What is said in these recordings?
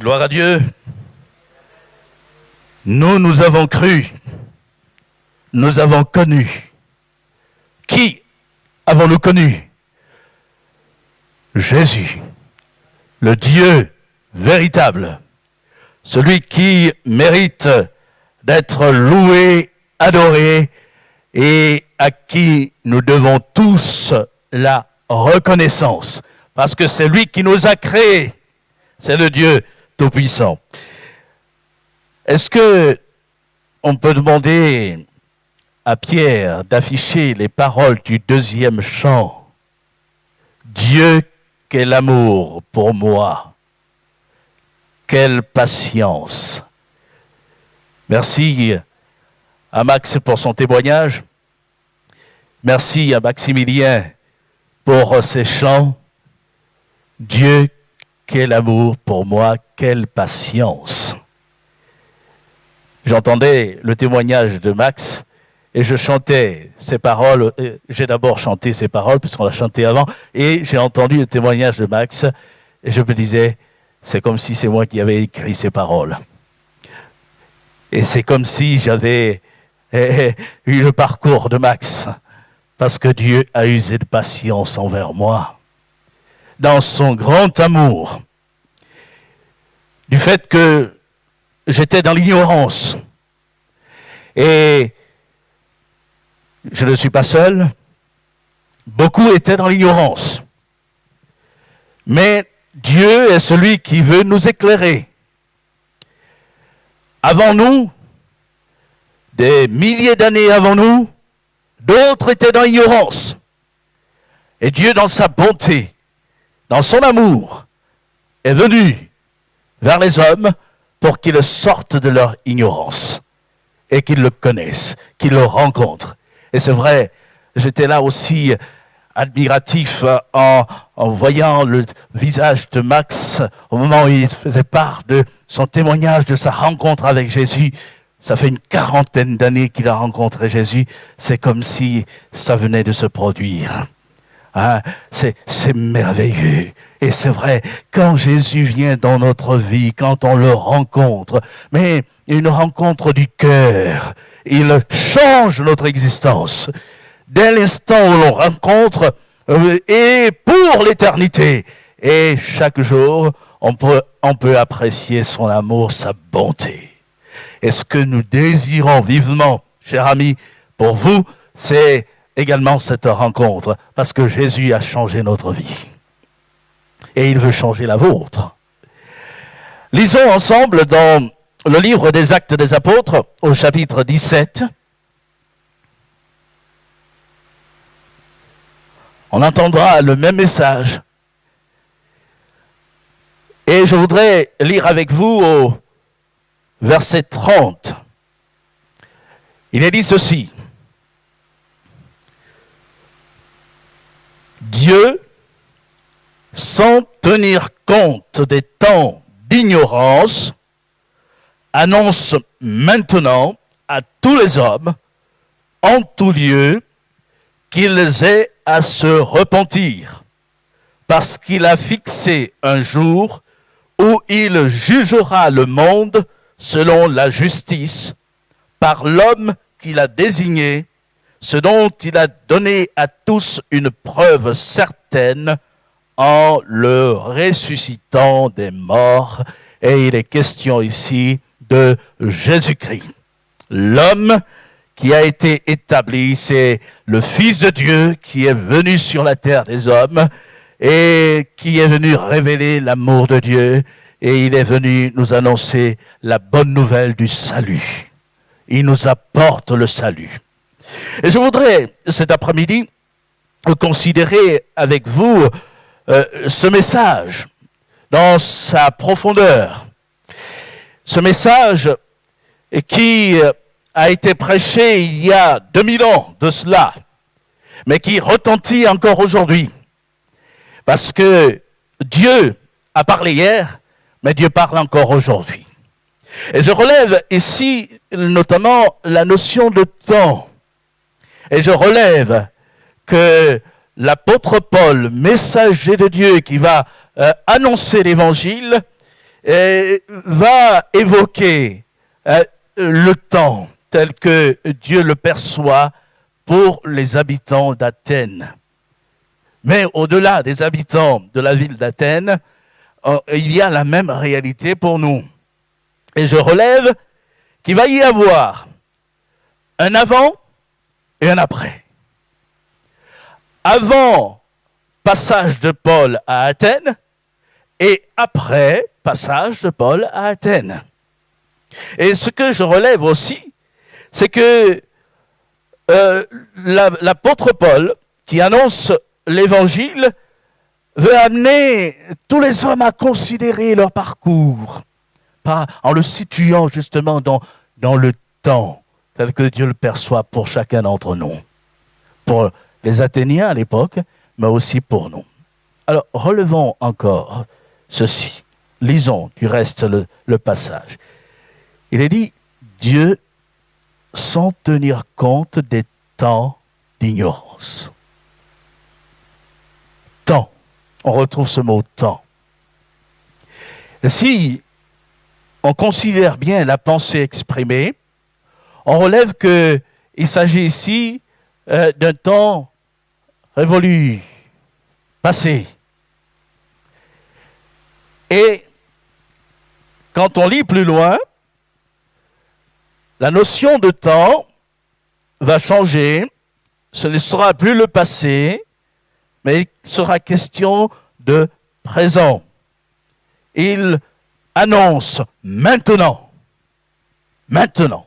Gloire à Dieu. Nous avons cru. Nous avons connu. Qui avons-nous connu? Jésus, le Dieu véritable, celui qui mérite d'être loué, adoré et à qui nous devons tous la reconnaissance, parce que c'est lui qui nous a créés, c'est le Dieu Tout-Puissant. Est-ce que on peut demander à Pierre d'afficher les paroles du deuxième chant? Dieu, quel amour pour moi, quelle patience. Merci à Max pour son témoignage. Merci à Maximilien pour ses chants. Dieu, quel amour pour moi, quelle patience. J'entendais le témoignage de Max et je chantais ces paroles. J'ai d'abord chanté ces paroles puisqu'on l'a chanté avant et j'ai entendu le témoignage de Max et je me disais, c'est comme si c'est moi qui avais écrit ces paroles. Et c'est comme si j'avais eu le parcours de Max, parce que Dieu a usé de patience envers moi, dans son grand amour, du fait que j'étais dans l'ignorance. Et je ne suis pas seul, beaucoup étaient dans l'ignorance. Mais Dieu est celui qui veut nous éclairer. Avant nous, des milliers d'années avant nous, d'autres étaient dans l'ignorance. Et Dieu, dans sa bonté, dans son amour, est venu vers les hommes pour qu'ils sortent de leur ignorance et qu'ils le connaissent, qu'ils le rencontrent. Et c'est vrai, j'étais là aussi admiratif en voyant le visage de Max au moment où il faisait part de son témoignage de sa rencontre avec Jésus. Ça fait une 40aine d'années qu'il a rencontré Jésus. C'est comme si ça venait de se produire. Hein? C'est merveilleux. Et c'est vrai, quand Jésus vient dans notre vie, quand on le rencontre, mais une rencontre du cœur, il change notre existence. Dès l'instant où l'on rencontre, et pour l'éternité. Et chaque jour, on peut apprécier son amour, sa bonté. Et ce que nous désirons vivement, chers amis, pour vous, c'est également cette rencontre, parce que Jésus a changé notre vie. Et il veut changer la vôtre. Lisons ensemble dans le livre des Actes des Apôtres, au chapitre 17. On entendra le même message. Et je voudrais lire avec vous au verset 30. Il est dit ceci. Dieu, sans tenir compte des temps d'ignorance, annonce maintenant à tous les hommes, en tout lieu, qu'ils aient à se repentir, parce qu'il a fixé un jour où il jugera le monde selon la justice, par l'homme qu'il a désigné, ce dont il a donné à tous une preuve certaine en le ressuscitant des morts. Et il est question ici de Jésus-Christ. L'homme qui a été établi, c'est le Fils de Dieu qui est venu sur la terre des hommes et qui est venu révéler l'amour de Dieu. Et il est venu nous annoncer la bonne nouvelle du salut. Il nous apporte le salut. Et je voudrais cet après-midi considérer avec vous ce message dans sa profondeur. Ce message qui a été prêché il y a 2000 ans de cela, mais qui retentit encore aujourd'hui. Parce que Dieu a parlé hier, mais Dieu parle encore aujourd'hui. Et je relève ici notamment la notion de temps. Et je relève que l'apôtre Paul, messager de Dieu qui va annoncer l'évangile, va évoquer le temps tel que Dieu le perçoit pour les habitants d'Athènes. Mais au-delà des habitants de la ville d'Athènes, il y a la même réalité pour nous. Et je relève qu'il va y avoir un avant et un après. Avant, passage de Paul à Athènes, et après, passage de Paul à Athènes. Et ce que je relève aussi, c'est que l'apôtre Paul, qui annonce l'évangile, veut amener tous les hommes à considérer leur parcours, en le situant justement dans le temps, tel que Dieu le perçoit pour chacun d'entre nous. Pour les Athéniens à l'époque, mais aussi pour nous. Alors, relevons encore ceci. Lisons du reste le passage. Il est dit, Dieu, sans tenir compte des temps d'ignorance. Temps. On retrouve ce mot temps. Et si on considère bien la pensée exprimée, on relève qu'il s'agit ici d'un temps révolu, passé. Et quand on lit plus loin, la notion de temps va changer. Ce ne sera plus le passé, mais il sera question de présent. Il annonce maintenant. Maintenant.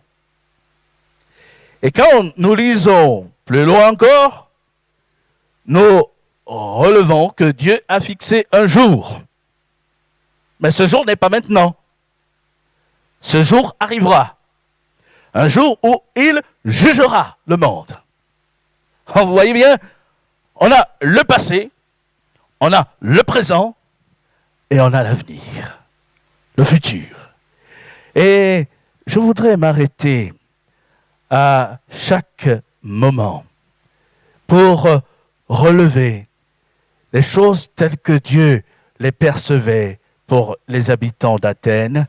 Et quand nous lisons plus loin encore, nous relevons que Dieu a fixé un jour. Mais ce jour n'est pas maintenant. Ce jour arrivera. Un jour où il jugera le monde. Vous voyez bien, on a le passé, on a le présent et on a l'avenir, le futur. Et je voudrais m'arrêter à chaque moment pour relever les choses telles que Dieu les percevait pour les habitants d'Athènes,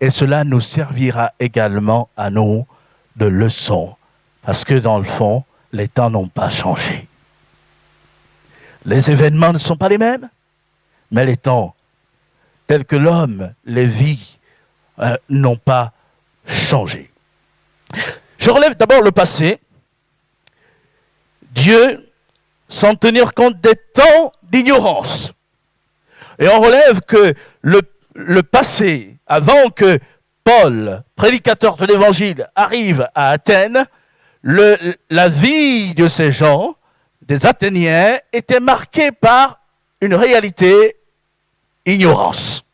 et cela nous servira également à nous de leçon, parce que dans le fond, les temps n'ont pas changé. Les événements ne sont pas les mêmes, mais les temps tels que l'homme les vit n'ont pas changé. Je relève d'abord le passé. Dieu, sans tenir compte des temps d'ignorance. Et on relève que le passé, avant que Paul, prédicateur de l'Évangile, arrive à Athènes, la vie de ces gens, des Athéniens, était marquée par une réalité ignorance.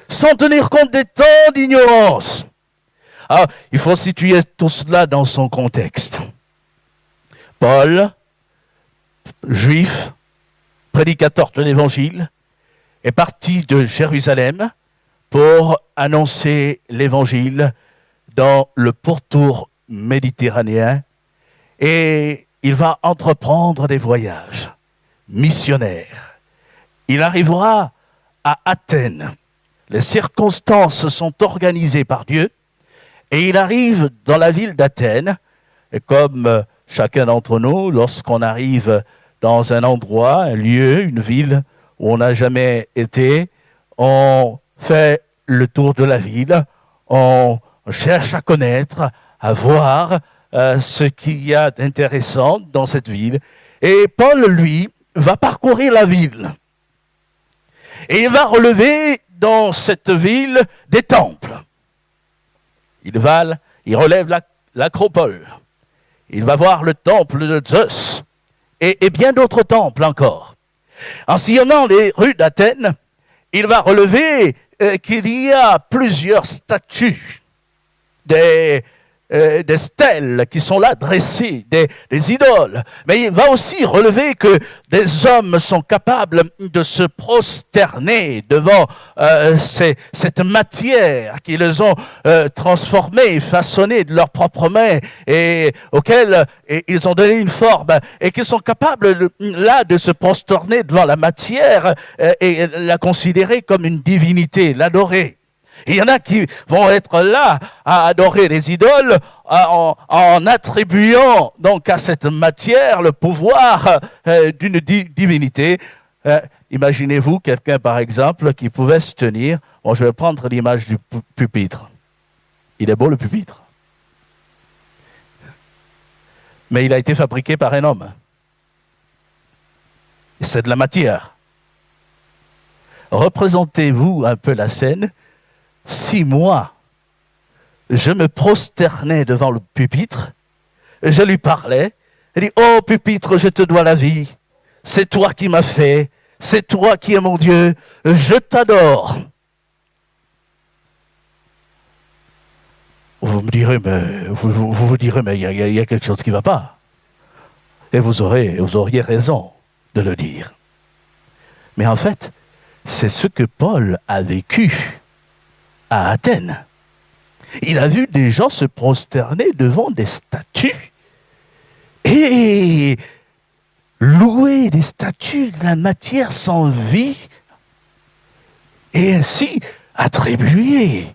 Sans tenir compte des temps d'ignorance. Alors, il faut situer tout cela dans son contexte. Paul, juif, prédicateur de l'Évangile, est parti de Jérusalem pour annoncer l'Évangile dans le pourtour méditerranéen, et il va entreprendre des voyages missionnaires. Il arrivera à Athènes. Les circonstances sont organisées par Dieu, et il arrive dans la ville d'Athènes, et comme chacun d'entre nous, lorsqu'on arrive dans un endroit, un lieu, une ville où on n'a jamais été, on fait le tour de la ville, on cherche à connaître, à voir ce qu'il y a d'intéressant dans cette ville. Et Paul, lui, va parcourir la ville. Et il va relever dans cette ville des temples. Il relève l'acropole. Il va voir le temple de Zeus et bien d'autres temples encore. En sillonnant les rues d'Athènes, il va relever qu'il y a plusieurs statues des des stèles qui sont là dressées, des idoles. Mais il va aussi relever que des hommes sont capables de se prosterner devant cette matière qui les ont transformés, façonnés de leurs propres mains et auxquelles ils ont donné une forme et qui sont capables là de se prosterner devant la matière et la considérer comme une divinité, l'adorer. Il y en a qui vont être là à adorer les idoles en attribuant donc à cette matière le pouvoir d'une divinité. Imaginez-vous quelqu'un, par exemple, qui pouvait se tenir. Bon, je vais prendre l'image du pupitre. Il est beau, le pupitre. Mais il a été fabriqué par un homme. C'est de la matière. Représentez-vous un peu la scène. Si moi, je me prosternais devant le pupitre, je lui parlais, je dis, oh pupitre, je te dois la vie, c'est toi qui m'as fait, c'est toi qui es mon Dieu, je t'adore. Vous me direz, mais vous direz, mais il y a quelque chose qui ne va pas. Et vous auriez raison de le dire. Mais en fait, c'est ce que Paul a vécu à Athènes. Il a vu des gens se prosterner devant des statues et louer des statues de la matière sans vie et ainsi attribuer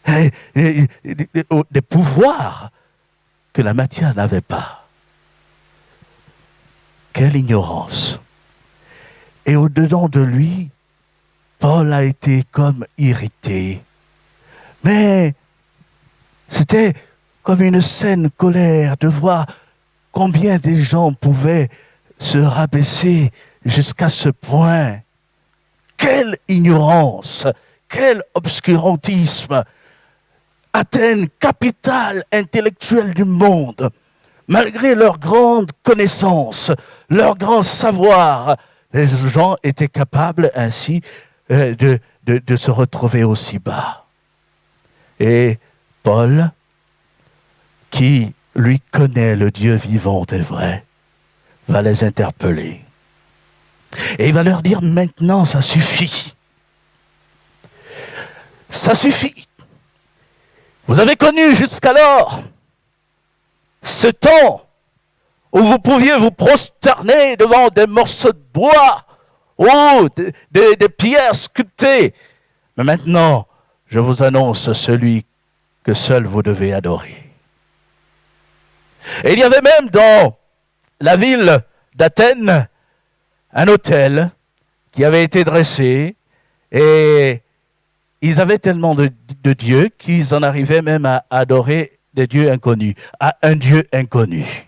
des pouvoirs que la matière n'avait pas. Quelle ignorance! Et au-dedans de lui, Paul a été comme irrité. Mais c'était comme une saine colère de voir combien des gens pouvaient se rabaisser jusqu'à ce point. Quelle ignorance, quel obscurantisme. Athènes, capitale intellectuelle du monde, malgré leur grande connaissance, leur grand savoir, les gens étaient capables ainsi de se retrouver aussi bas. Et Paul, qui lui connaît le Dieu vivant et vrai, va les interpeller. Et il va leur dire, maintenant ça suffit. Ça suffit. Vous avez connu jusqu'alors ce temps où vous pouviez vous prosterner devant des morceaux de bois ou des pierres sculptées. Mais maintenant, je vous annonce celui que seul vous devez adorer. Et il y avait même dans la ville d'Athènes un autel qui avait été dressé et ils avaient tellement de dieux qu'ils en arrivaient même à adorer des dieux inconnus, à un Dieu inconnu.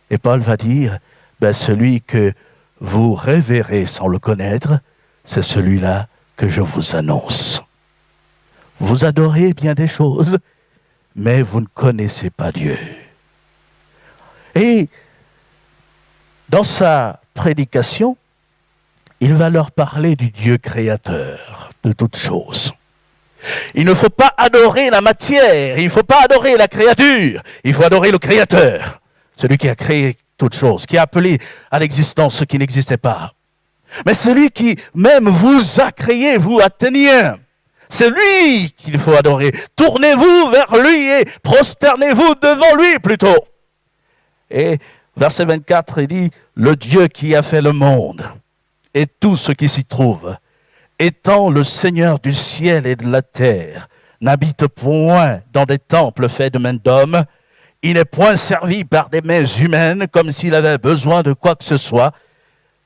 Et Paul va dire, celui que vous révérez sans le connaître, c'est celui-là que je vous annonce. Vous adorez bien des choses, mais vous ne connaissez pas Dieu. Et dans sa prédication, il va leur parler du Dieu créateur de toutes choses. Il ne faut pas adorer la matière, il ne faut pas adorer la créature, il faut adorer le Créateur, celui qui a créé toutes choses, qui a appelé à l'existence ce qui n'existait pas. Mais celui qui même vous a créé, vous Athéniens, c'est lui qu'il faut adorer. Tournez-vous vers lui et prosternez-vous devant lui plutôt. Et verset 24, il dit, le Dieu qui a fait le monde et tout ce qui s'y trouve, étant le Seigneur du ciel et de la terre, n'habite point dans des temples faits de mains d'hommes, il n'est point servi par des mains humaines comme s'il avait besoin de quoi que ce soit,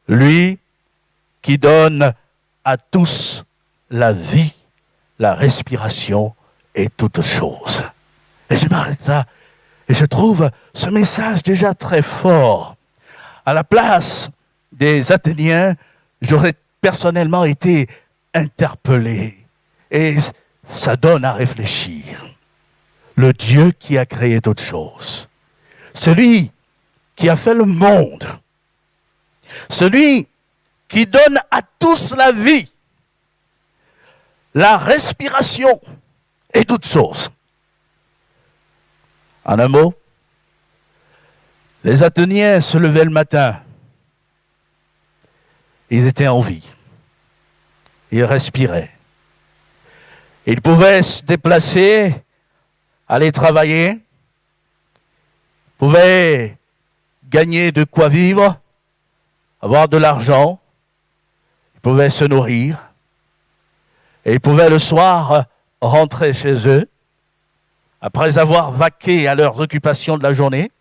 lui qui donne à tous la vie, la respiration et toutes choses. Et je m'arrête là, et je trouve ce message déjà très fort. À la place des Athéniens, j'aurais personnellement été interpellé. Et ça donne à réfléchir. Le Dieu qui a créé toutes choses. Celui qui a fait le monde. Celui qui donne à tous la vie, la respiration et toutes choses. En un mot, les Athéniens se levaient le matin. Ils étaient en vie. Ils respiraient. Ils pouvaient se déplacer, aller travailler, pouvaient gagner de quoi vivre, avoir de l'argent, ils pouvaient se nourrir, et ils pouvaient le soir rentrer chez eux, après avoir vaqué à leurs occupations de la journée,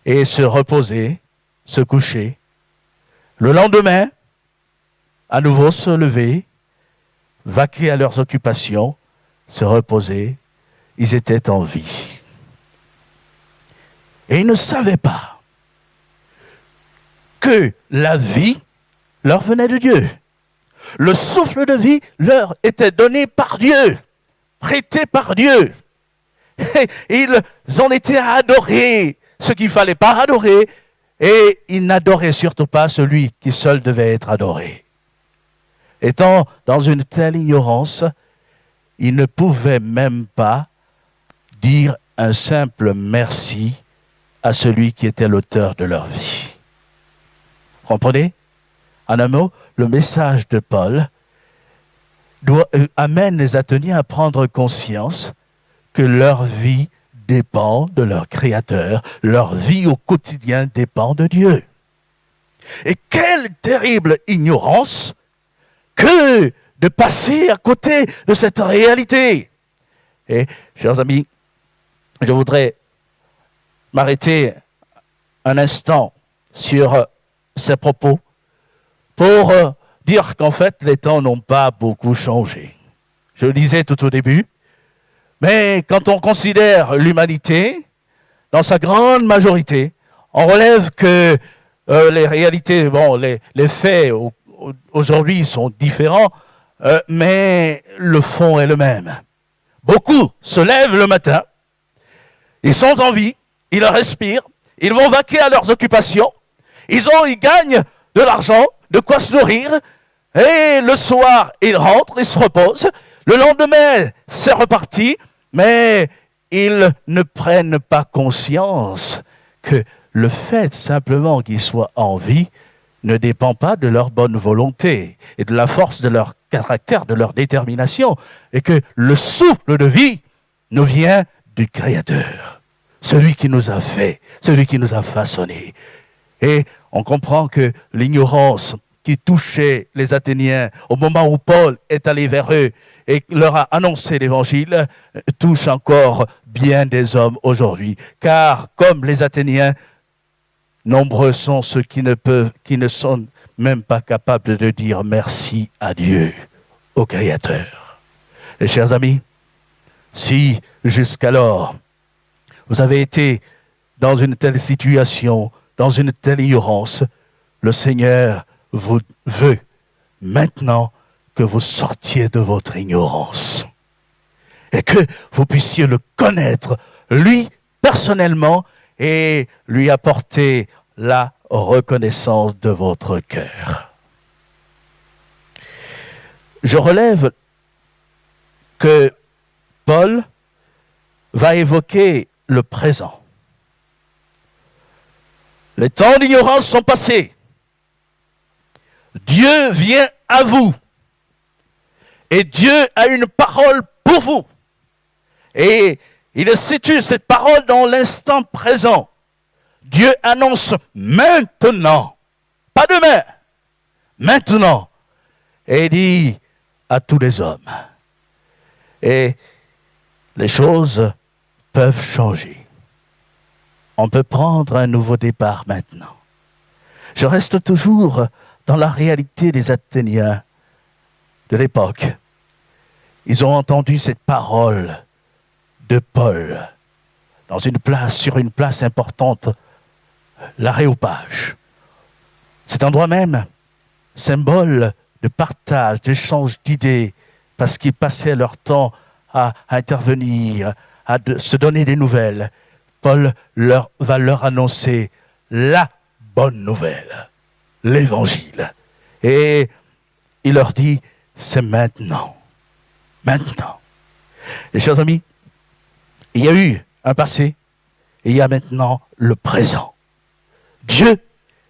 et se reposer, se coucher. Le lendemain, à nouveau se lever, vaquer à leurs occupations, se reposer. Ils étaient en vie. Et ils ne savaient pas que la vie leur venait de Dieu. Le souffle de vie leur était donné par Dieu, prêté par Dieu. Et ils en étaient à adorer ce qu'il ne fallait pas adorer, et ils n'adoraient surtout pas celui qui seul devait être adoré. Étant dans une telle ignorance, ils ne pouvaient même pas dire un simple merci à celui qui était l'auteur de leur vie. Comprenez? En un mot, le message de Paul amène les Athéniens à prendre conscience que leur vie dépend de leur Créateur, leur vie au quotidien dépend de Dieu. Et quelle terrible ignorance que de passer à côté de cette réalité. Et, chers amis, je voudrais m'arrêter un instant sur ces propos pour dire qu'en fait, les temps n'ont pas beaucoup changé. Je le disais tout au début, mais quand on considère l'humanité, dans sa grande majorité, on relève que les réalités, les faits aujourd'hui sont différents, mais le fond est le même. Beaucoup se lèvent le matin, ils sont en vie, ils respirent, ils vont vaquer à leurs occupations, ils gagnent de l'argent, de quoi se nourrir, et le soir, ils rentrent, ils se reposent. Le lendemain, c'est reparti, mais ils ne prennent pas conscience que le fait simplement qu'ils soient en vie ne dépend pas de leur bonne volonté et de la force de leur caractère, de leur détermination, et que le souffle de vie nous vient du Créateur, celui qui nous a fait, celui qui nous a façonnés. Et on comprend que l'ignorance qui touchait les Athéniens au moment où Paul est allé vers eux et leur a annoncé l'évangile touche encore bien des hommes aujourd'hui. Car comme les Athéniens, nombreux sont ceux qui ne sont même pas capables de dire merci à Dieu, au Créateur. Et chers amis, si jusqu'alors vous avez été dans une telle situation, dans une telle ignorance, le Seigneur vous veut maintenant que vous sortiez de votre ignorance et que vous puissiez le connaître, lui, personnellement, et lui apporter la reconnaissance de votre cœur. Je relève que Paul va évoquer le présent. Les temps d'ignorance sont passés. Dieu vient à vous. Et Dieu a une parole pour vous. Et il situe cette parole dans l'instant présent. Dieu annonce maintenant, pas demain, maintenant. Et il dit à tous les hommes. Et les choses peuvent changer. On peut prendre un nouveau départ maintenant. Je reste toujours dans la réalité des Athéniens de l'époque. Ils ont entendu cette parole de Paul sur une place importante, l'Aréopage. Cet endroit même, symbole de partage, d'échange d'idées, parce qu'ils passaient leur temps à intervenir, à se donner des nouvelles. Paul va leur annoncer la bonne nouvelle, l'évangile. Et il leur dit, c'est maintenant. Maintenant. Et chers amis, il y a eu un passé et il y a maintenant le présent. Dieu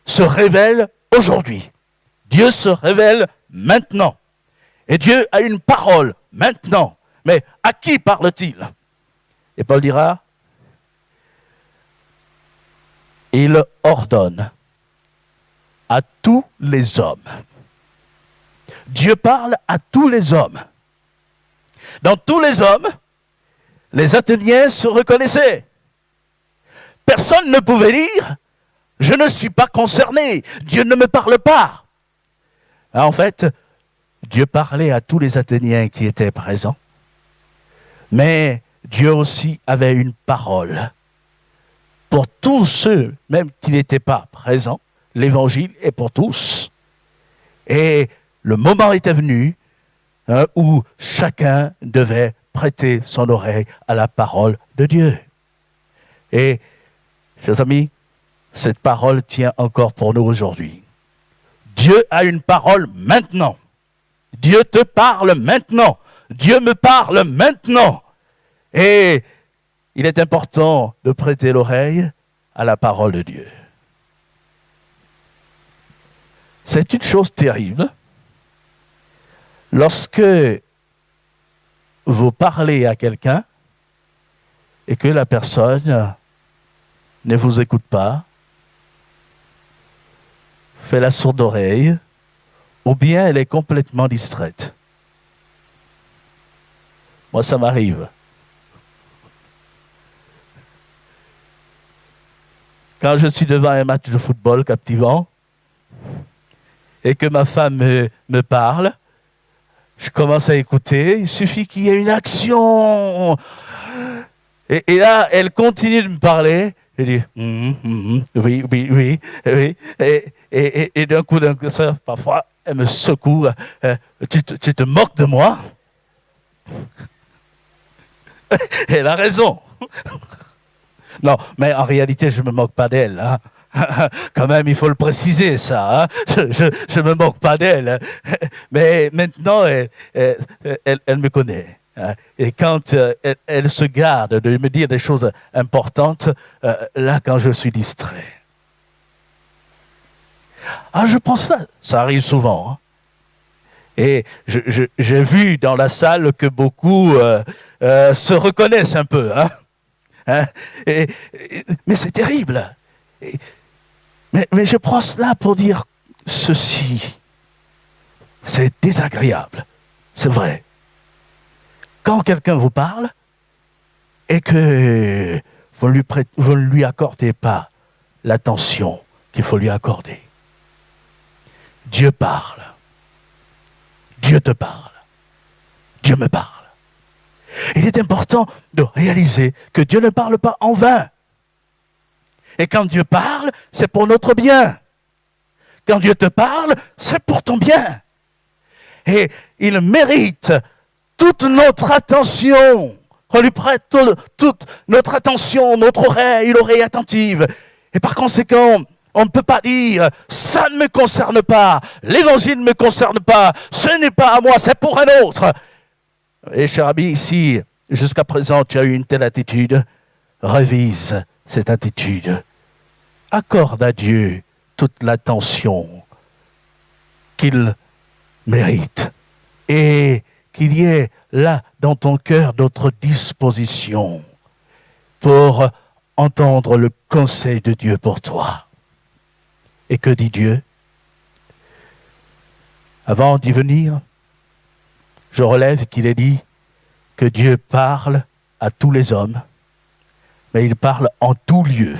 se révèle aujourd'hui. Dieu se révèle maintenant. Et Dieu a une parole maintenant. Mais à qui parle-t-il? Et Paul dira, il ordonne à tous les hommes. Dieu parle à tous les hommes. Dans tous les hommes, les Athéniens se reconnaissaient. Personne ne pouvait dire « Je ne suis pas concerné, Dieu ne me parle pas ». En fait, Dieu parlait à tous les Athéniens qui étaient présents. Mais Dieu aussi avait une parole. Pour tous ceux, même qui n'étaient pas présents, l'évangile est pour tous. Et le moment était venu où chacun devait prêter son oreille à la parole de Dieu. Et, chers amis, cette parole tient encore pour nous aujourd'hui. Dieu a une parole maintenant. Dieu te parle maintenant. Dieu me parle maintenant. Et il est important de prêter l'oreille à la parole de Dieu. C'est une chose terrible lorsque vous parlez à quelqu'un et que la personne ne vous écoute pas, fait la sourde oreille, ou bien elle est complètement distraite. Moi, ça m'arrive. Quand je suis devant un match de football captivant et que ma femme me parle, je commence à écouter, il suffit qu'il y ait une action. Et là, elle continue de me parler. Je dis, oui. Et d'un coup, parfois, elle me secoue. Tu te moques de moi? Elle a raison. Non, mais en réalité, je ne me moque pas d'elle. Hein. Quand même, il faut le préciser, ça. Hein. Je ne me moque pas d'elle. Mais maintenant, elle me connaît. Hein. Et quand elle se garde de me dire des choses importantes, là, quand je suis distrait. Ah, je pense ça. Ça arrive souvent. Hein. Et j'ai vu dans la salle que beaucoup se reconnaissent un peu. Hein. Hein? Mais c'est terrible. Mais je prends cela pour dire ceci. C'est désagréable. C'est vrai. Quand quelqu'un vous parle et que vous ne lui accordez pas l'attention qu'il faut lui accorder. Dieu parle. Dieu te parle. Dieu me parle. Il est important de réaliser que Dieu ne parle pas en vain. Et quand Dieu parle, c'est pour notre bien. Quand Dieu te parle, c'est pour ton bien. Et il mérite toute notre attention. On lui prête toute notre attention, notre oreille, l'oreille attentive. Et par conséquent, on ne peut pas dire « ça ne me concerne pas, l'évangile ne me concerne pas, ce n'est pas à moi, c'est pour un autre ». Et cher ami, si jusqu'à présent tu as eu une telle attitude, révise cette attitude. Accorde à Dieu toute l'attention qu'il mérite et qu'il y ait là dans ton cœur d'autres dispositions pour entendre le conseil de Dieu pour toi. Et que dit Dieu? Avant d'y venir, je relève qu'il est dit que Dieu parle à tous les hommes, mais il parle en tout lieu.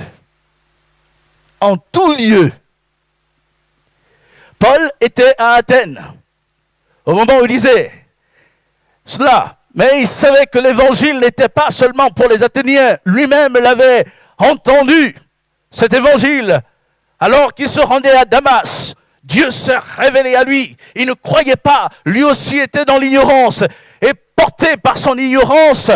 En tout lieu. Paul était à Athènes au moment où il disait cela, mais il savait que l'évangile n'était pas seulement pour les Athéniens. Lui-même l'avait entendu, cet évangile, alors qu'il se rendait à Damas. Dieu s'est révélé à lui. Il ne croyait pas. Lui aussi était dans l'ignorance. Et porté par son ignorance,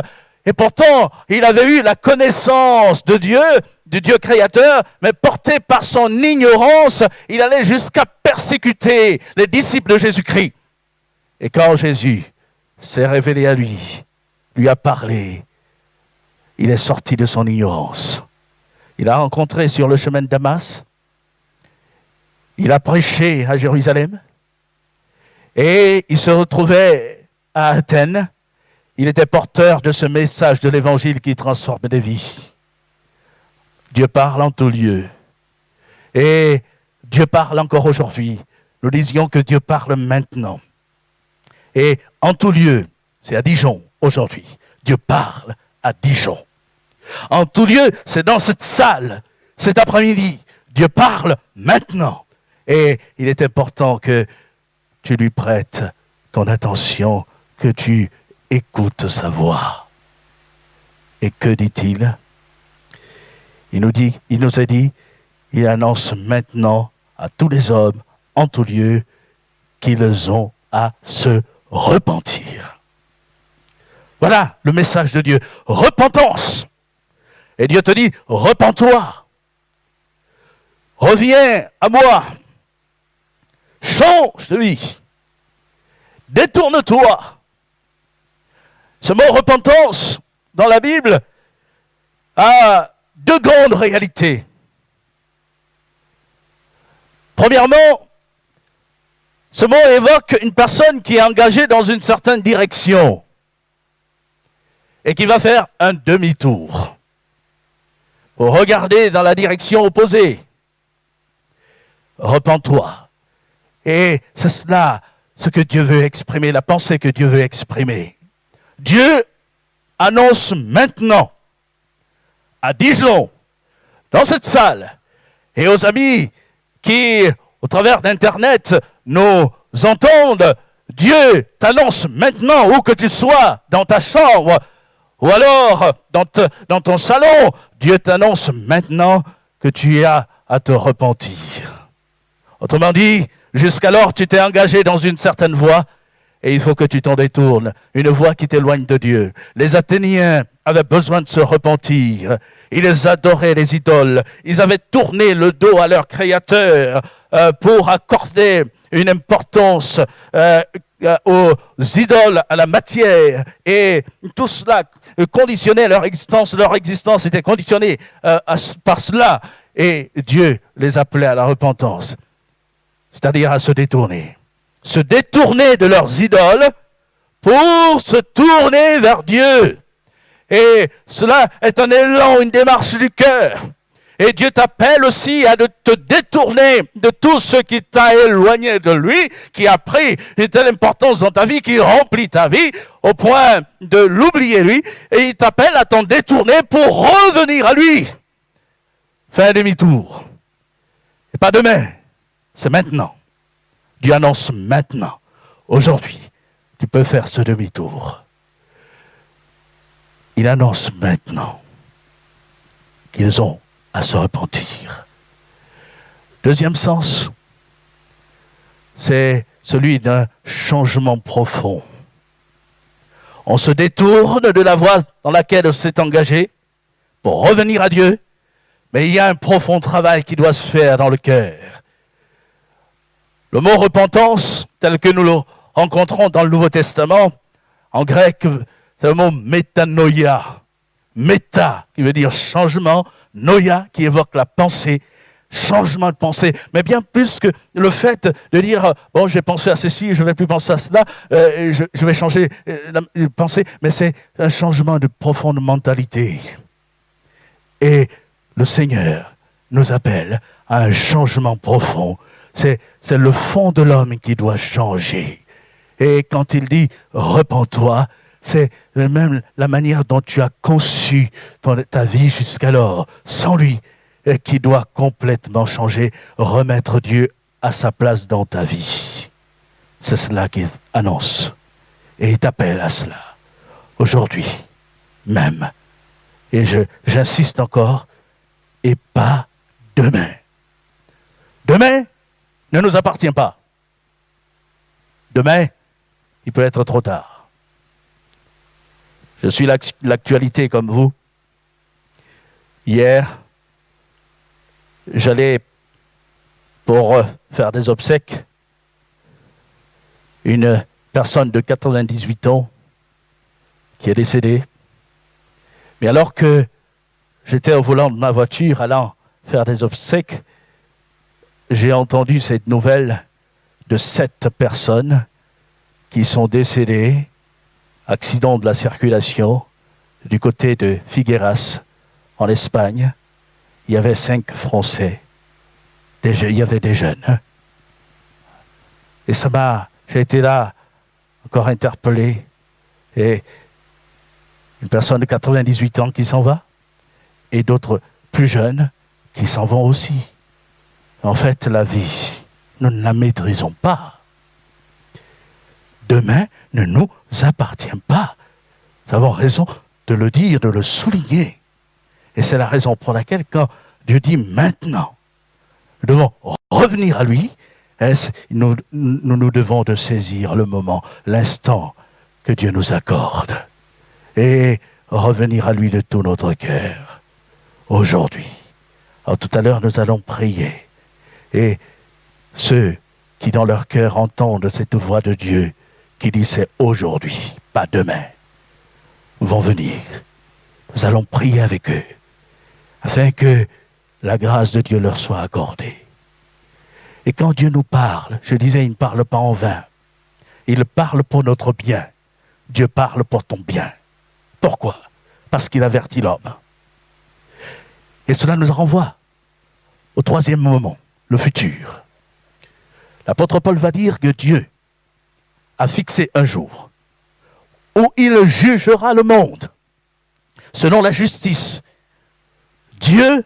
et pourtant, il avait eu la connaissance de Dieu, du Dieu créateur, mais porté par son ignorance, il allait jusqu'à persécuter les disciples de Jésus-Christ. Et quand Jésus s'est révélé à lui a parlé, il est sorti de son ignorance. Il a rencontré sur le chemin de Damas, il a prêché à Jérusalem, et il se retrouvait à Athènes. Il était porteur de ce message de l'évangile qui transforme des vies. Dieu parle en tout lieu. Et Dieu parle encore aujourd'hui. Nous disions que Dieu parle maintenant. Et en tout lieu, c'est à Dijon aujourd'hui. Dieu parle à Dijon. En tout lieu, c'est dans cette salle, cet après-midi. Dieu parle maintenant. Et il est important que tu lui prêtes ton attention, que tu écoutes sa voix. Et que dit-il ? Il nous a dit, il annonce maintenant à tous les hommes, en tout lieu, qu'ils ont à se repentir. Voilà le message de Dieu. Repentance. Et Dieu te dit, repens-toi. Reviens à moi. Change de vie. Détourne-toi. Ce mot repentance, dans la Bible, a deux grandes réalités. Premièrement, ce mot évoque une personne qui est engagée dans une certaine direction et qui va faire un demi-tour pour regarder dans la direction opposée. Repens-toi. Et c'est cela ce que Dieu veut exprimer, la pensée que Dieu veut exprimer. Dieu annonce maintenant à Dijon, dans cette salle, et aux amis qui, au travers d'Internet, nous entendent, Dieu t'annonce maintenant, où que tu sois, dans ta chambre, ou alors dans ton salon, Dieu t'annonce maintenant que tu as à te repentir. Autrement dit, jusqu'alors tu t'es engagé dans une certaine voie, et il faut que tu t'en détournes, une voie qui t'éloigne de Dieu. Les Athéniens avaient besoin de se repentir. Ils adoraient les idoles. Ils avaient tourné le dos à leur Créateur pour accorder une importance aux idoles, à la matière. Et tout cela conditionnait leur existence. Leur existence était conditionnée par cela. Et Dieu les appelait à la repentance, c'est-à-dire à se détourner. Se détourner de leurs idoles pour se tourner vers Dieu. Et cela est un élan, une démarche du cœur. Et Dieu t'appelle aussi à te détourner de tout ce qui t'a éloigné de lui, qui a pris une telle importance dans ta vie, qui remplit ta vie, au point de l'oublier lui. Et il t'appelle à t'en détourner pour revenir à lui. Fais un demi-tour. Et pas demain, c'est maintenant. Dieu annonce maintenant, aujourd'hui, tu peux faire ce demi-tour. Il annonce maintenant qu'ils ont à se repentir. Deuxième sens, c'est celui d'un changement profond. On se détourne de la voie dans laquelle on s'est engagé pour revenir à Dieu, mais il y a un profond travail qui doit se faire dans le cœur. Le mot repentance, tel que nous le rencontrons dans le Nouveau Testament, en grec, c'est le mot métanoïa. Méta, qui veut dire changement, noïa, qui évoque la pensée, changement de pensée. Mais bien plus que le fait de dire, bon, j'ai pensé à ceci, je ne vais plus penser à cela, je vais changer de pensée, mais c'est un changement de profonde mentalité. Et le Seigneur nous appelle à un changement profond. C'est le fond de l'homme qui doit changer. Et quand il dit « repens-toi », c'est même la manière dont tu as conçu ta vie jusqu'alors, sans lui, qui doit complètement changer, remettre Dieu à sa place dans ta vie. C'est cela qu'il annonce. Et il t'appelle à cela, aujourd'hui même. Et j'insiste encore, et pas demain. Demain ne nous appartient pas. Demain, il peut être trop tard. Je suis l'actualité comme vous. Hier, j'allais pour faire des obsèques une personne de 98 ans qui est décédée. Mais alors que j'étais au volant de ma voiture allant faire des obsèques, j'ai entendu cette nouvelle de 7 personnes qui sont décédées, accident de la circulation, du côté de Figueras, en Espagne. Il y avait 5 Français. Il y avait des jeunes. Et j'ai été là, encore interpellé. Et une personne de 98 ans qui s'en va, et d'autres plus jeunes qui s'en vont aussi. En fait, la vie, nous ne la maîtrisons pas. Demain ne nous appartient pas. Nous avons raison de le dire, de le souligner. Et c'est la raison pour laquelle, quand Dieu dit maintenant, nous devons revenir à lui, nous devons de saisir le moment, l'instant que Dieu nous accorde. Et revenir à lui de tout notre cœur. Aujourd'hui. Alors tout à l'heure, nous allons prier. Et ceux qui dans leur cœur entendent cette voix de Dieu qui dit c'est aujourd'hui, pas demain, vont venir. Nous allons prier avec eux afin que la grâce de Dieu leur soit accordée. Et quand Dieu nous parle, je disais, il ne parle pas en vain. Il parle pour notre bien. Dieu parle pour ton bien. Pourquoi? Parce qu'il avertit l'homme. Et cela nous renvoie au 3e moment, le futur. L'apôtre Paul va dire que Dieu a fixé un jour où il jugera le monde selon la justice. Dieu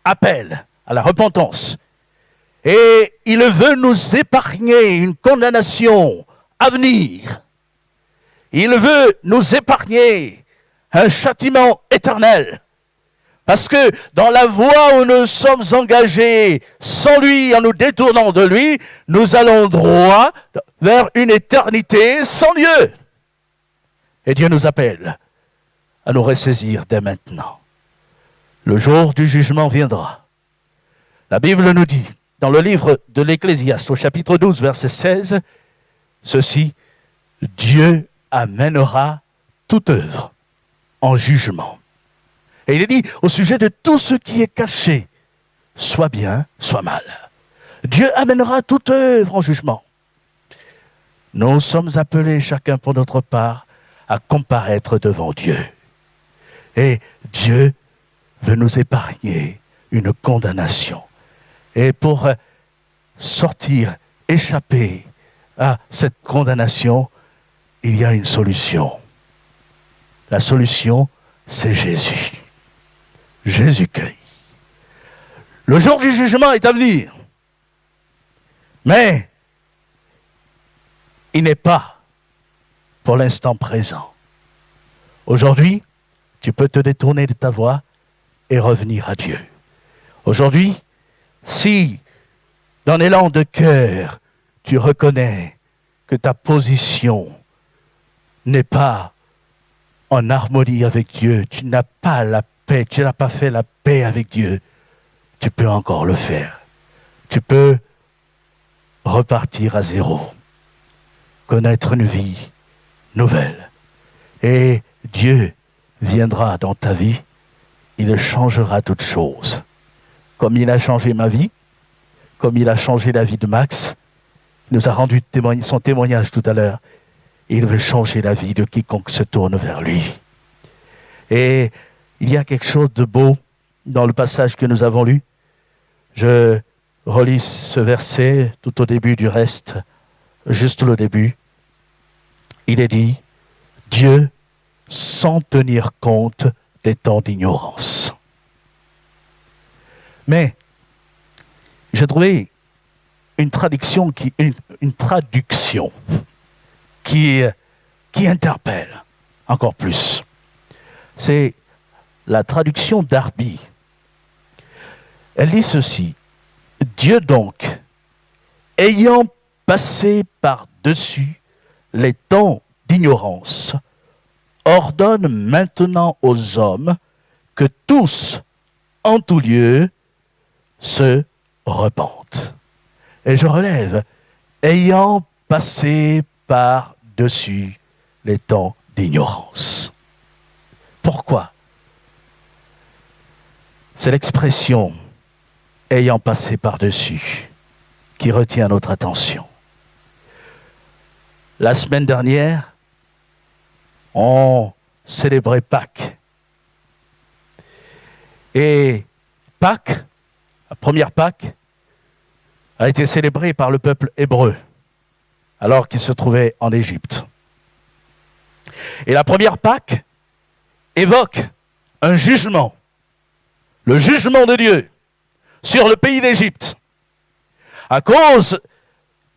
appelle à la repentance et il veut nous épargner une condamnation à venir. Il veut nous épargner un châtiment éternel. Parce que dans la voie où nous sommes engagés, sans lui, en nous détournant de lui, nous allons droit vers une éternité sans Dieu. Et Dieu nous appelle à nous ressaisir dès maintenant. Le jour du jugement viendra. La Bible nous dit, dans le livre de l'Ecclésiaste, au chapitre 12, verset 16, ceci, Dieu amènera toute œuvre en jugement. Et il est dit au sujet de tout ce qui est caché, soit bien, soit mal. Dieu amènera toute œuvre en jugement. Nous sommes appelés chacun pour notre part à comparaître devant Dieu. Et Dieu veut nous épargner une condamnation. Et pour sortir, échapper à cette condamnation, il y a une solution. La solution, c'est Jésus. Jésus-Christ. Le jour du jugement est à venir. Mais il n'est pas pour l'instant présent. Aujourd'hui, tu peux te détourner de ta voie et revenir à Dieu. Aujourd'hui, si dans l'élan de cœur, tu reconnais que ta position n'est pas en harmonie avec Dieu, tu n'as pas la paix, tu n'as pas fait la paix avec Dieu, tu peux encore le faire. Tu peux repartir à zéro, connaître une vie nouvelle. Et Dieu viendra dans ta vie, il changera toutes choses. Comme il a changé ma vie, comme il a changé la vie de Max, il nous a rendu son témoignage tout à l'heure. Il veut changer la vie de quiconque se tourne vers lui. Et il y a quelque chose de beau dans le passage que nous avons lu. Je relis ce verset tout au début du reste, juste le début. Il est dit, Dieu sans tenir compte des temps d'ignorance. Mais j'ai trouvé une traduction qui interpelle encore plus. C'est la traduction d'Arby. Elle dit ceci, Dieu donc, ayant passé par-dessus les temps d'ignorance, ordonne maintenant aux hommes que tous, en tout lieu, se repentent. Et je relève, ayant passé par-dessus les temps d'ignorance. Pourquoi C'est l'expression « ayant passé par-dessus » qui retient notre attention. La semaine dernière, on célébrait Pâques. Et Pâques, la première Pâques, a été célébrée par le peuple hébreu, alors qu'il se trouvait en Égypte. Et la première Pâques évoque un jugement, le jugement de Dieu sur le pays d'Égypte, à cause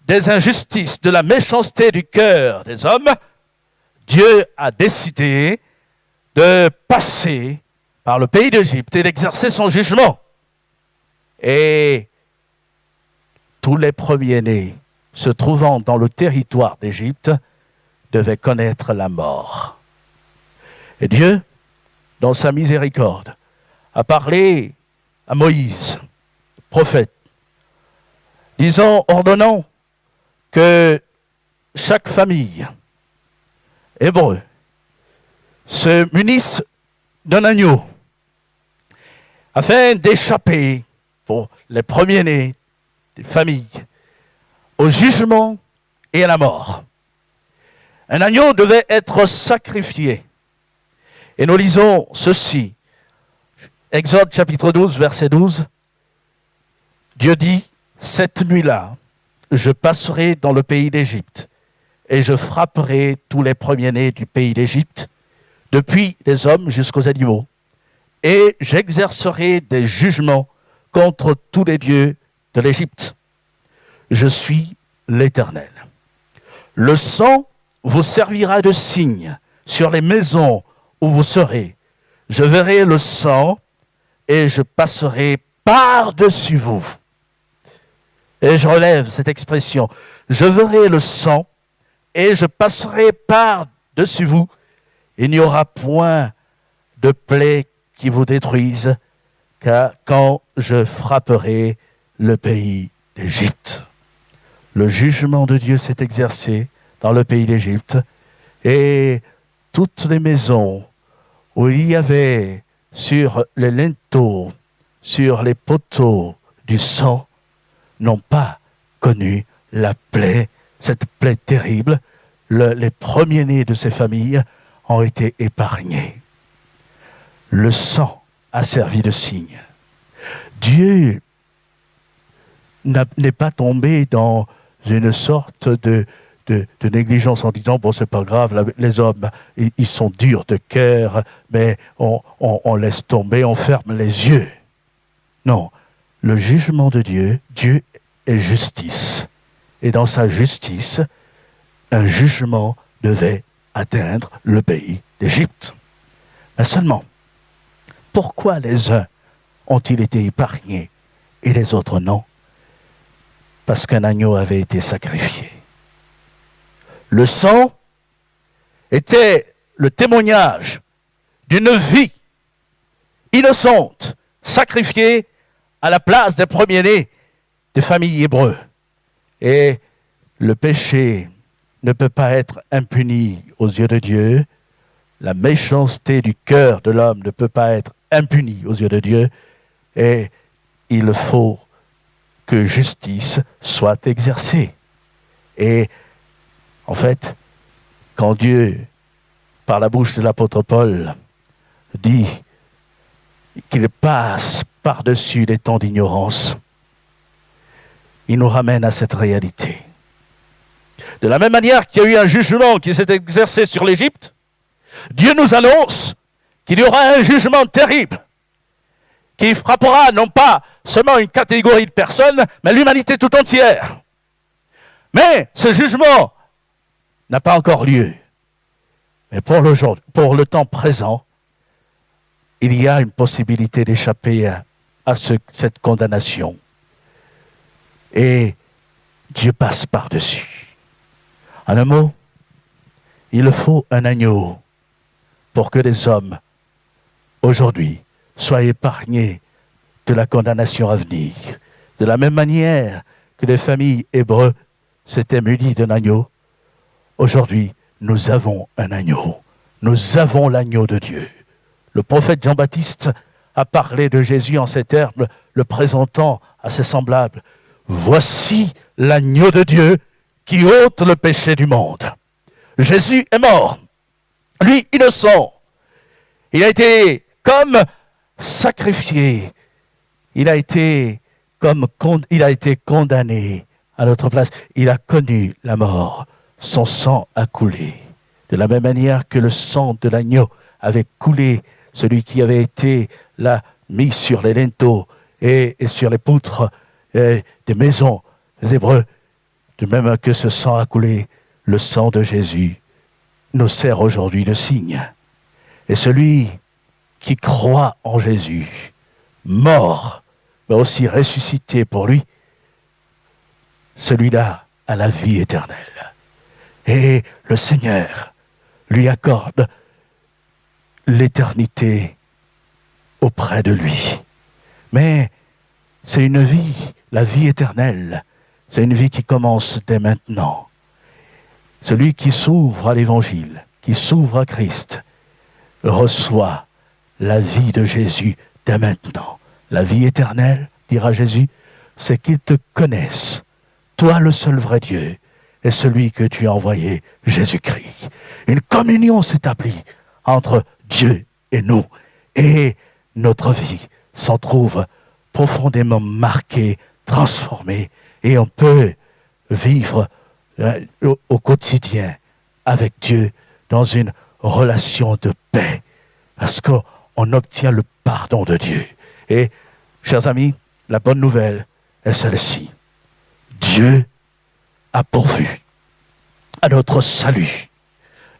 des injustices, de la méchanceté du cœur des hommes. Dieu a décidé de passer par le pays d'Égypte et d'exercer son jugement. Et tous les premiers-nés se trouvant dans le territoire d'Égypte devaient connaître la mort. Et Dieu, dans sa miséricorde, a parlé à Moïse, prophète, ordonnant que chaque famille hébreu se munisse d'un agneau afin d'échapper pour les premiers-nés des familles au jugement et à la mort. Un agneau devait être sacrifié. Et nous lisons ceci. Exode chapitre 12, verset 12. Dieu dit, « Cette nuit-là, je passerai dans le pays d'Égypte et je frapperai tous les premiers-nés du pays d'Égypte, depuis les hommes jusqu'aux animaux, et j'exercerai des jugements contre tous les dieux de l'Égypte. Je suis l'Éternel. Le sang vous servira de signe sur les maisons où vous serez. Je verrai le sang et je passerai par-dessus vous. » Et je relève cette expression. Je verrai le sang et je passerai par-dessus vous. Il n'y aura point de plaie qui vous détruise, car quand je frapperai le pays d'Égypte. Le jugement de Dieu s'est exercé dans le pays d'Égypte et toutes les maisons où il y avait sur les linteaux, sur les poteaux du sang, n'ont pas connu la plaie, cette plaie terrible. Les premiers-nés de ces familles ont été épargnés. Le sang a servi de signe. Dieu n'est pas tombé dans une sorte de négligence en disant, bon, c'est pas grave, les hommes, ils sont durs de cœur, mais on laisse tomber, on ferme les yeux. Non, le jugement de Dieu, Dieu est justice. Et dans sa justice, un jugement devait atteindre le pays d'Égypte. Mais seulement, pourquoi les uns ont-ils été épargnés et les autres non? Parce qu'un agneau avait été sacrifié. Le sang était le témoignage d'une vie innocente, sacrifiée à la place des premiers-nés des familles hébreux. Et le péché ne peut pas être impuni aux yeux de Dieu. La méchanceté du cœur de l'homme ne peut pas être impunie aux yeux de Dieu. Et il faut que justice soit exercée. Et en fait, quand Dieu, par la bouche de l'apôtre Paul, dit qu'il passe par-dessus les temps d'ignorance, il nous ramène à cette réalité. De la même manière qu'il y a eu un jugement qui s'est exercé sur l'Égypte, Dieu nous annonce qu'il y aura un jugement terrible qui frappera non pas seulement une catégorie de personnes, mais l'humanité tout entière. Mais ce jugement n'a pas encore lieu. Mais pour le temps présent, il y a une possibilité d'échapper à cette condamnation. Et Dieu passe par-dessus. En un mot, il faut un agneau pour que les hommes, aujourd'hui, soient épargnés de la condamnation à venir. De la même manière que les familles hébreux s'étaient munies d'un agneau, aujourd'hui, nous avons un agneau. Nous avons l'agneau de Dieu. Le prophète Jean-Baptiste a parlé de Jésus en ces termes, le présentant à ses semblables. Voici l'agneau de Dieu qui ôte le péché du monde. Jésus est mort. Lui, innocent. Il a été comme sacrifié. Il a été condamné à notre place. Il a connu la mort. Son sang a coulé. De la même manière que le sang de l'agneau avait coulé, celui qui avait été là mis sur les linteaux et sur les poutres des maisons des Hébreux, de même que ce sang a coulé, le sang de Jésus nous sert aujourd'hui de signe. Et celui qui croit en Jésus, mort, mais aussi ressuscité pour lui, celui-là a la vie éternelle. Et le Seigneur lui accorde l'éternité auprès de lui. Mais c'est une vie, la vie éternelle, c'est une vie qui commence dès maintenant. Celui qui s'ouvre à l'Évangile, qui s'ouvre à Christ, reçoit la vie de Jésus dès maintenant. La vie éternelle, dira Jésus, c'est qu'ils te connaissent, toi le seul vrai Dieu, et celui que tu as envoyé, Jésus-Christ. Une communion s'établit entre Dieu et nous, et notre vie s'en trouve profondément marquée, transformée, et on peut vivre au quotidien avec Dieu dans une relation de paix, parce qu'on obtient le pardon de Dieu. Et, chers amis, la bonne nouvelle est celle-ci. Dieu a pourvu à notre salut.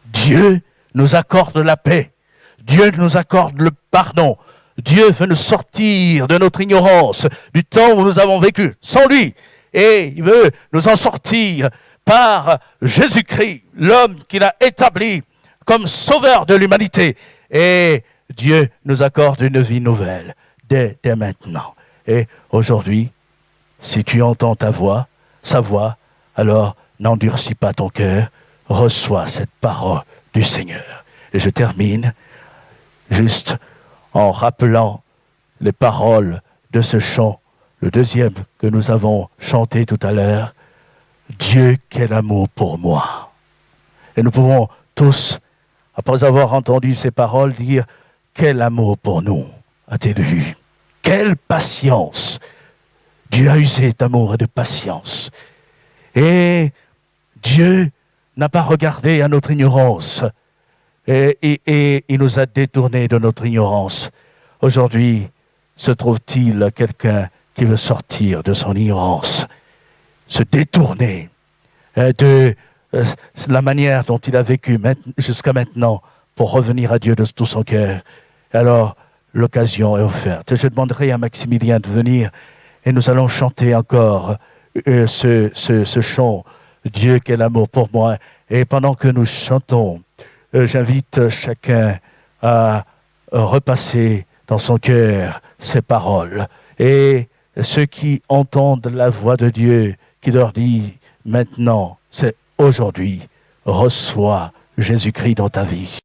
Dieu nous accorde la paix. Dieu nous accorde le pardon. Dieu veut nous sortir de notre ignorance, du temps où nous avons vécu sans lui. Et il veut nous en sortir par Jésus-Christ, l'homme qu'il a établi comme sauveur de l'humanité. Et Dieu nous accorde une vie nouvelle dès maintenant. Et aujourd'hui, si tu entends sa voix, alors n'endurcis pas ton cœur, reçois cette parole du Seigneur. Et je termine juste en rappelant les paroles de ce chant, le deuxième que nous avons chanté tout à l'heure. Dieu, quel amour pour moi. Et nous pouvons tous, après avoir entendu ces paroles, dire quel amour pour nous a-t-il eu. Quelle patience. Dieu a usé d'amour et de patience. Et Dieu n'a pas regardé à notre ignorance. Et il nous a détournés de notre ignorance. Aujourd'hui, se trouve-t-il quelqu'un qui veut sortir de son ignorance, se détourner de la manière dont il a vécu jusqu'à maintenant pour revenir à Dieu de tout son cœur? Alors, l'occasion est offerte. Je demanderai à Maximilien de venir et nous allons chanter encore ce chant, Dieu, quel amour pour moi. Et pendant que nous chantons, j'invite chacun à repasser dans son cœur ces paroles. Et ceux qui entendent la voix de Dieu qui leur dit maintenant, c'est aujourd'hui, reçois Jésus-Christ dans ta vie.